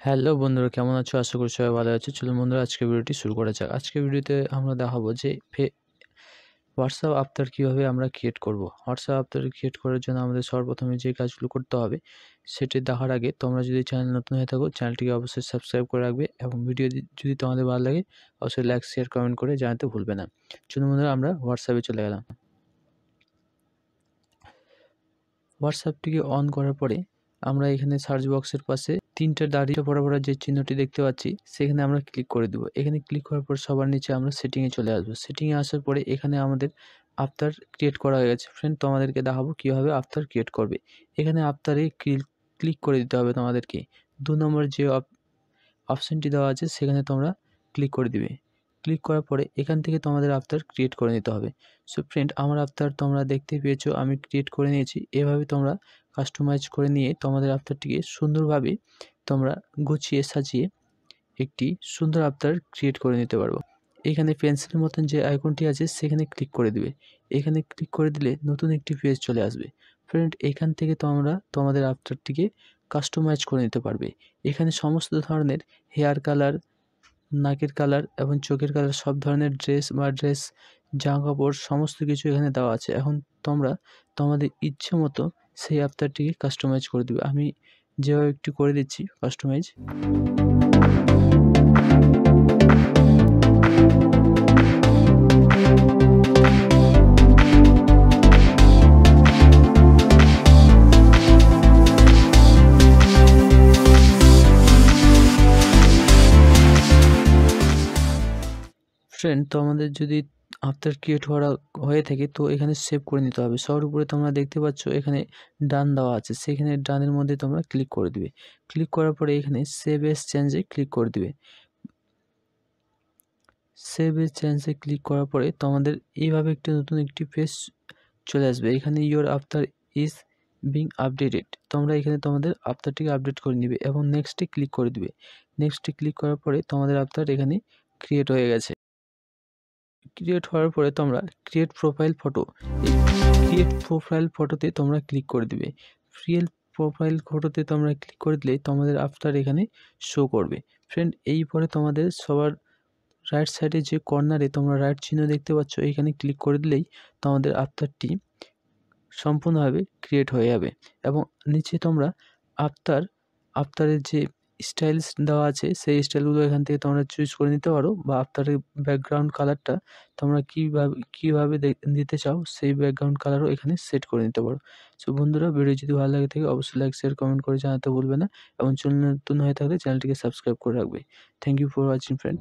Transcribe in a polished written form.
Hello বন্ধুরা, কেমন আছো? আশা করি সবাই ভালো আছো। চলুন বন্ধুরা, আজকের ভিডিওটি শুরু করা যাক। আজকের ভিডিওতে আমরা দেখাবো যে হোয়াটসঅ্যাপ আফতার কীভাবে আমরা ক্রিয়েট করব। হোয়াটসঅ্যাপ আফতার ক্রিয়েট করার জন্য আমাদের সর্বপ্রথমে যে কাজগুলো করতে হবে সেটি দেখার আগে তোমরা যদি চ্যানেল নতুন হয়ে থাকো, চ্যানেলটিকে অবশ্যই সাবস্ক্রাইব করে রাখবে এবং ভিডিও যদি তোমাদের ভালো লাগে অবশ্যই লাইক, শেয়ার, কমেন্ট করে জানাতে ভুলবে না। চলুন বন্ধুরা, আমরা হোয়াটসঅ্যাপে চলে গেলাম। হোয়াটসঅ্যাপটিকে অন করার পরে আমরা এখানে সার্চ বক্সের পাশে তিনটে দাঁড়িয়ে বরাবর যে চিহ্নটি দেখতে পাচ্ছি সেখানে আমরা ক্লিক করে দেবো। এখানে ক্লিক করার পর সবার নিচে আমরা সেটিংয়ে চলে আসবো। সেটিংয়ে আসার পরে এখানে আমাদের আফতার ক্রিয়েট করা হয়ে গেছে। ফ্রেন্ড, তোমাদেরকে দেখাবো কীভাবে আফতার ক্রিয়েট করবে। এখানে আফতারে ক্লিক করে দিতে হবে তোমাদেরকে। 2 নম্বর যে অপশানটি দেওয়া আছে সেখানে তোমরা ক্লিক করে দিবে। ক্লিক করার পরে এখান থেকে তোমাদের আফতার ক্রিয়েট করে নিতে হবে। সো ফ্রেন্ড, আমার আফতার তোমরা দেখতে পেয়েছো, আমি ক্রিয়েট করে নিয়েছি। এভাবে তোমরা কাস্টমাইজ করে নিয়ে তোমাদের আফতারটিকে সুন্দরভাবে তোমরা গুছিয়ে সাজিয়ে একটি সুন্দর আফতার ক্রিয়েট করে নিতে পারবো। এখানে পেন্সিলের মতন যে আইকনটি আছে সেখানে ক্লিক করে দিবে। এখানে ক্লিক করে দিলে নতুন একটি পেজ চলে আসবে। ফ্রেন্ড, এখান থেকে তোমরা তোমাদের আফতারটিকে কাস্টমাইজ করে নিতে পারবে। এখানে সমস্ত ধরনের হেয়ার কালার, নাকের কালার এবং চোখের কালার, সব ধরনের ড্রেস, জামাকাপড় সমস্ত কিছু এখানে দেওয়া আছে। এখন তোমরা তোমাদের ইচ্ছে মতো সেই আফতারটিকে কাস্টমাইজ করে দেবে। আমি যেভাবে একটু করে দিচ্ছি কাস্টমাইজ। ফ্রেন্ড, তোমাদের যদি আফতার ক্রিয়েট হয়ে থাকে তো এখানে সেভ করে নিতে হবে। সবার উপরে তোমরা দেখতে পাচ্ছ এখানে ডান দেওয়া আছে, সেখানে ডানের মধ্যে তোমরা ক্লিক করে দিবে। ক্লিক করার পরে এখানে সেভ এস চেঞ্জে ক্লিক করে দিবে। সেভ এস চেঞ্জে ক্লিক করার পরে তোমাদের এইভাবে নতুন একটি পেজ চলে আসবে। এখানে your Aftar is being updated, তোমরা এখানে তোমাদের আফতারটিকে আপডেট করে নিবে এবং নেক্সটে ক্লিক করে দিবে। নেক্সটে ক্লিক করার পরে তোমাদের আফতার এখানে ক্রিয়েট হয়ে গেছে। ক্রিয়েট হওয়ার পরে তোমরা ক্রিয়েট প্রোফাইল ফটো, এই ক্রিয়েট প্রোফাইল ফটোতে তোমরা ক্লিক করে দিবে। প্রোফাইল ফটোতে তোমরা ক্লিক করে দিলে তোমাদের আফতার এখানে শো করবে। ফ্রেন্ড, এই পরে তোমাদের সবার রাইট সাইডে যে কর্নারে তোমরা রাইট চিহ্ন দেখতে পাচ্ছ, এইখানে ক্লিক করে দিলেই তোমাদের আফতারটি সম্পূর্ণভাবে ক্রিয়েট হয়ে যাবে এবং নিচে তোমরা আফতারের যে স্টাইলস দেওয়া আছে সেই স্টাইলগুলো এখান থেকে তোমরা চুজ করে নিতে পারো, বা আফতারের ব্যাকগ্রাউন্ড কালারটা তোমরা কীভাবে দিতে চাও সেই ব্যাকগ্রাউন্ড কালারও এখানে সেট করে নিতে পারো। সো বন্ধুরা, ভিডিও যদি ভালো লাগে থাকে অবশ্যই লাইক, শেয়ার, কমেন্ট করে জানাতে ভুলবে না এবং চ্যানেল নতুন হয়ে থাকলে চ্যানেলটিকে সাবস্ক্রাইব করে রাখবে। Thank you for watching friend.